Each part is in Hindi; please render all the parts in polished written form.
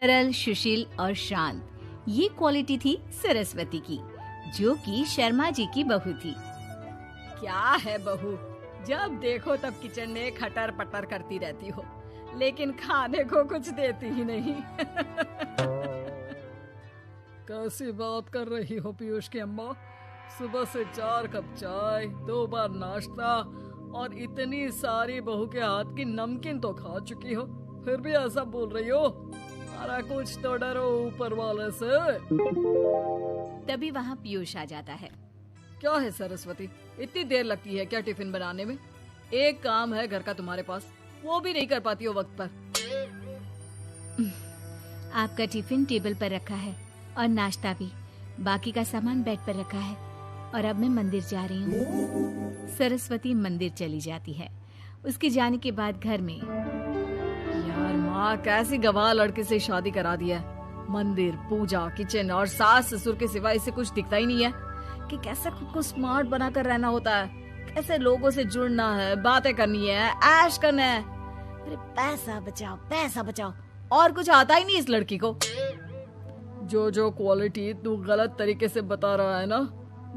सरल, सुशील और शांत, ये क्वालिटी थी सरस्वती की, जो कि शर्मा जी की बहू थी। क्या है बहू, जब देखो तब किचन में खटर पटर करती रहती हो, लेकिन खाने को कुछ देती ही नहीं। कैसी बात कर रही हो पीयूष की अम्मा? सुबह से 4 कप चाय, 2 बार नाश्ता और इतनी सारी बहू के हाथ की नमकीन तो खा चुकी हो, फिर भी ऐसा बोल रही हो? अरे कुछ तो डरो ऊपर वाले से। तभी वहाँ पीयूष आ जाता है। क्या है सरस्वती, इतनी देर लगती है क्या टिफिन बनाने में? एक काम है घर का तुम्हारे पास, वो भी नहीं कर पाती हो वक्त पर। आपका टिफिन टेबल पर रखा है और नाश्ता भी, बाकी का सामान बेड पर रखा है और अब मैं मंदिर जा रही हूँ। सरस्वती मंदिर चली जाती है। उसके जाने के बाद घर में, यार माँ कैसी गवाह लड़के से शादी करा दिया है। मंदिर, पूजा, किचन और सास ससुर के सिवा इसे कुछ दिखता ही नहीं है कि कैसे खुद को स्मार्ट बनाकर रहना होता है, कैसे लोगों से जुड़ना है, बातें करनी है, ऐश करना है। अरे पैसा बचाओ, पैसा बचाओ, और कुछ आता ही नहीं इस लड़की को। जो क्वालिटी तू गलत तरीके से बता रहा है ना,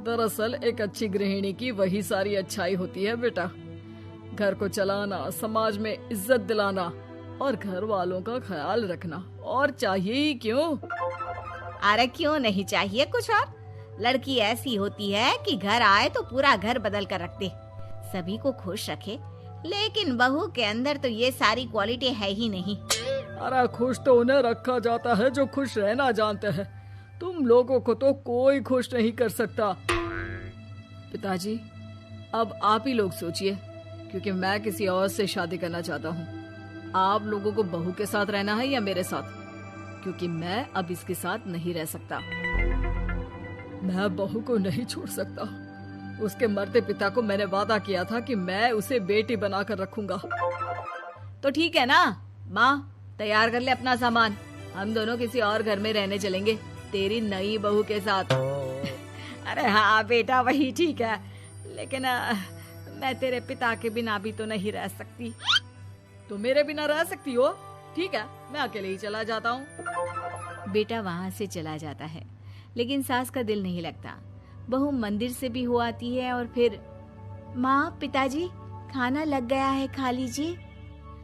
दरअसल एक अच्छी गृहिणी की वही सारी अच्छाई होती है बेटा। घर को चलाना, समाज में इज्जत दिलाना और घर वालों का ख्याल रखना, और चाहिए ही क्यों? अरे क्यों नहीं चाहिए कुछ और? लड़की ऐसी होती है कि घर आए तो पूरा घर बदल कर रख दे, सभी को खुश रखे। लेकिन बहू के अंदर तो ये सारी क्वालिटी है ही नहीं। अरे खुश तो उन्हें रखा जाता है जो खुश रहना जानते हैं। तुम लोगों को तो कोई खुश नहीं कर सकता। पिताजी, अब आप ही लोग सोचिए, क्योंकि मैं किसी और से शादी करना चाहता हूँ। आप लोगों को बहू के साथ रहना है या मेरे साथ? क्योंकि मैं अब इसके साथ नहीं रह सकता। मैं बहू को नहीं छोड़ सकता। उसके मरते पिता को मैंने वादा किया था कि मैं उसे बेटी बनाकर रखूंगा। तो ठीक है ना माँ, तैयार कर ले अपना सामान, हम दोनों किसी और घर में रहने चलेंगे तेरी नई बहू के साथ। अरे हाँ बेटा, वही ठीक है, लेकिन मैं तेरे पिता के बिना भी तो नहीं रह सकती। तो मेरे बिना रह सकती हो? ठीक है, मैं अकेले ही चला जाता हूँ। बेटा वहाँ से चला जाता है, लेकिन सास का दिल नहीं लगता। बहू मंदिर से भी हो आती है और फिर, माँ, पिताजी, खाना लग गया है, खा लीजिए।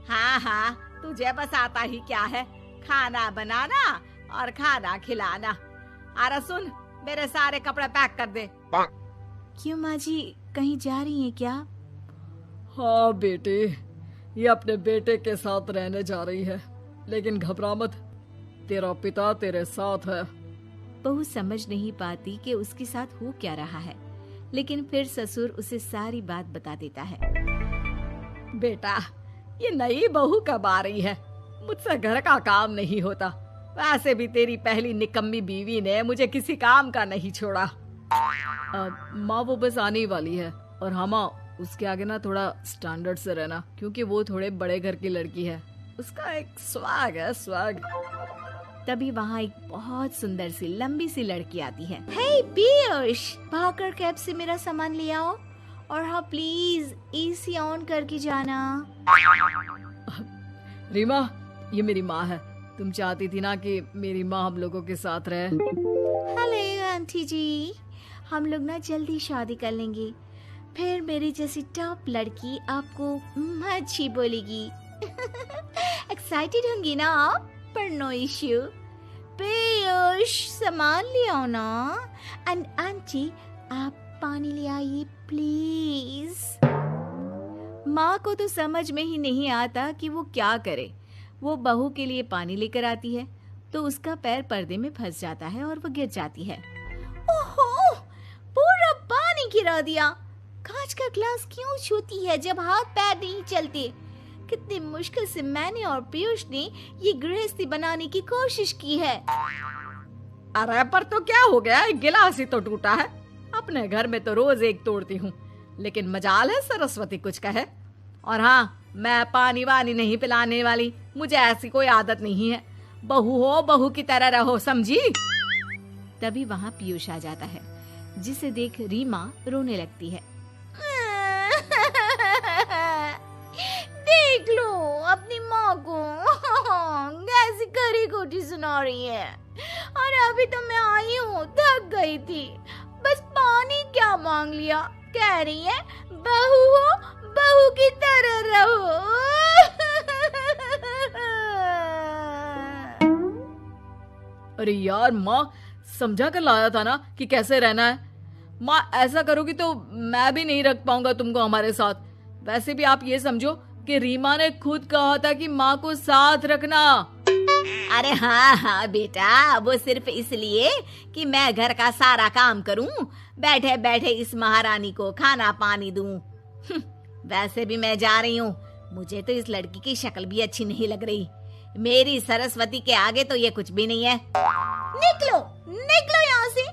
हाँ हाँ, तुझे बस आता ही क्या है, खाना बनाना और खाना खिलाना। अरे सुन, मेरे सारे कपड़े पैक कर दे। क्यों माँ जी, कहीं जा रही हैं क्या? हाँ बेटे, ये अपने बेटे के साथ रहने जा रही है, लेकिन घबरा मत, तेरा पिता तेरे साथ है। बहू समझ नहीं पाती कि उसके साथ हो क्या रहा है, लेकिन फिर ससुर उसे सारी बात बता देता है। बेटा, ये नई बहू कब आ रही है? मुझसे घर का काम नहीं होता। वैसे भी तेरी पहली निकम्मी बीवी ने मुझे किसी काम का नहीं छोड़ा। माँ, वो बस आने ही वाली है, और हाँ माँ, उसके आगे ना थोड़ा स्टैंडर्ड से रहना, क्योंकि वो थोड़े बड़े घर की लड़की है। उसका एक स्वैग है, स्वैग। तभी वहाँ एक बहुत सुंदर सी लंबी सी लड़की आती है। हे पीयूष, भाकर कैब से मेरा सामान ले आओ, और हाँ प्लीज एसी ऑन करके जाना। रीमा, ये मेरी माँ है। तुम चाहती थी ना कि मेरी माँ हम लोगों के साथ रहे। हेलो आंटी जी, हम लोग ना जल्दी शादी कर लेंगे, फिर मेरी जैसी टॉप लड़की आपको अच्छी बोलेगी। एक्साइटेड होंगी ना आप? पर नो इश्यू। पीयूष, सामान ले आओ ना, एंड आंटी आप पानी ले आइए प्लीज। माँ को तो समझ में ही नहीं आता कि वो क्या करे। वो बहू के लिए पानी लेकर आती है तो उसका पैर पर्दे में फंस जाता है और वो गिर जाती है। ओहो, पूरा पानी गिरा दिया। कांच का ग्लास क्यों छूती है जब हाथ पैर नहीं चलते? कितनी मुश्किल से मैंने और पीयूष ने ये गृहस्थी बनाने की कोशिश की है। अरे पर तो क्या हो गया, एक गिलास ही तो टूटा है। अपने घर में तो रोज एक तोड़ती हूँ, लेकिन मजाल है सरस्वती कुछ कहे। और हाँ, मैं पानी वानी नहीं पिलाने वाली, मुझे ऐसी कोई आदत नहीं है। बहू हो, बहू की तरह रहो, समझी? तभी वहाँ पीयूष आ जाता है, जिसे देख रीमा रोने लगती है। देख लो अपनी माँ को, कैसी करी खोटी खोटी सुना रही है। अरे अभी तो मैं आई हूँ, थक गई थी, बस पानी क्या मांग लिया। कह रही है बहू हो, बहू की तरह रहो। अरे यार माँ, समझा कर लाया था ना कि कैसे रहना है। माँ ऐसा करोगी तो मैं भी नहीं रख पाऊंगा तुमको हमारे साथ। वैसे भी आप ये समझो कि रीमा ने खुद कहा था कि माँ को साथ रखना। अरे हाँ हाँ बेटा, वो सिर्फ इसलिए कि मैं घर का सारा काम करूं, बैठे बैठे इस महारानी को खाना पानी दूं। वैसे भी मैं जा रही हूँ, मुझे तो इस लड़की की शक्ल भी अच्छी नहीं लग रही। मेरी सरस्वती के आगे तो ये कुछ भी नहीं है। निकलो निकलो यहाँ से।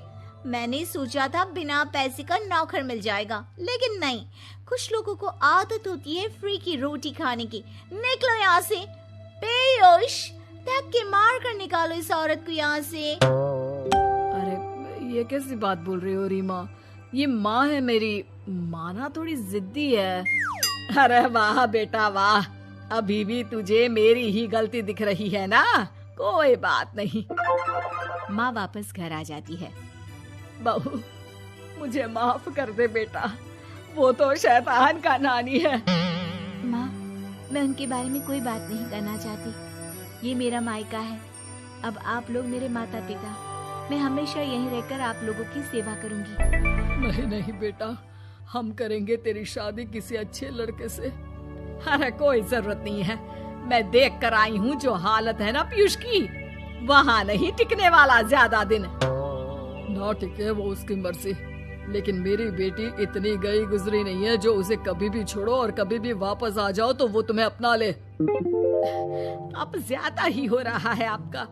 मैंने सोचा था बिना पैसे का नौकर मिल जाएगा, लेकिन नहीं, कुछ लोगों को आदत होती है फ्री की रोटी खाने की। निकलो यहाँ से। पीयूष, धक्के मार कर निकालो इस औरत को यहाँ से। अरे ये कैसी बात बोल रही हो रीमा? ये माँ है मेरी, माना थोड़ी जिद्दी है। अरे वाह बेटा वाह, अभी भी तुझे मेरी ही गलती दिख रही है ना? कोई बात नहीं। माँ वापस घर आ जाती है। बहू, मुझे माफ कर दे बेटा, वो तो शैतान का नानी है। माँ, मैं उनके बारे में कोई बात नहीं करना चाहती। ये मेरा मायका है। अब आप लोग मेरे माता पिता, मैं हमेशा यहीं रहकर आप लोगों की सेवा करूंगी। नहीं नहीं बेटा, हम करेंगे तेरी शादी किसी अच्छे लड़के से। अरे कोई जरूरत नहीं है, मैं देख कर आई हूँ जो हालत है ना पीयूष की, वहाँ नहीं टिकने वाला ज्यादा दिन। ना टिके वो उसकी मर्जी, लेकिन मेरी बेटी इतनी गई गुजरी नहीं है जो उसे कभी भी छोड़ो और कभी भी वापस आ जाओ तो वो तुम्हें अपना ले। अब ज्यादा ही हो रहा है आपका।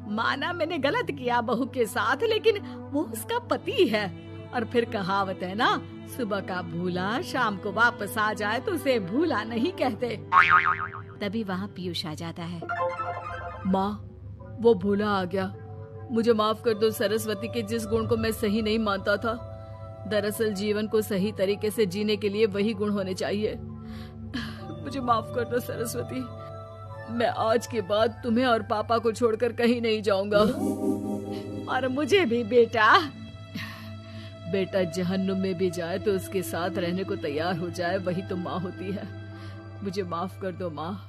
माना मैंने गलत किया बहू के साथ, लेकिन वो उसका पति है। और फिर कहावत है ना, सुबह का भूला शाम को वापस आ जाए तो उसे भूला नहीं कहते। तभी वहाँ पीयूष आ जाता है। माँ, वो भूला आ गया, मुझे माफ कर दो सरस्वती के जिस गुण को मैं सही नहीं मानता था। दरअसल जीवन को सही तरीके से जीने के लिए वही गुण होने चाहिए। मुझे माफ कर दो सरस्वती, मैं आज के बाद तुम्हें और पापा को छोड़कर कहीं नहीं जाऊंगा। और मुझे भी बेटा। बेटा जहन्नुम में भी जाए तो उसके साथ रहने को तैयार हो जाए, वही तो माँ होती है। मुझे माफ कर दो माँ।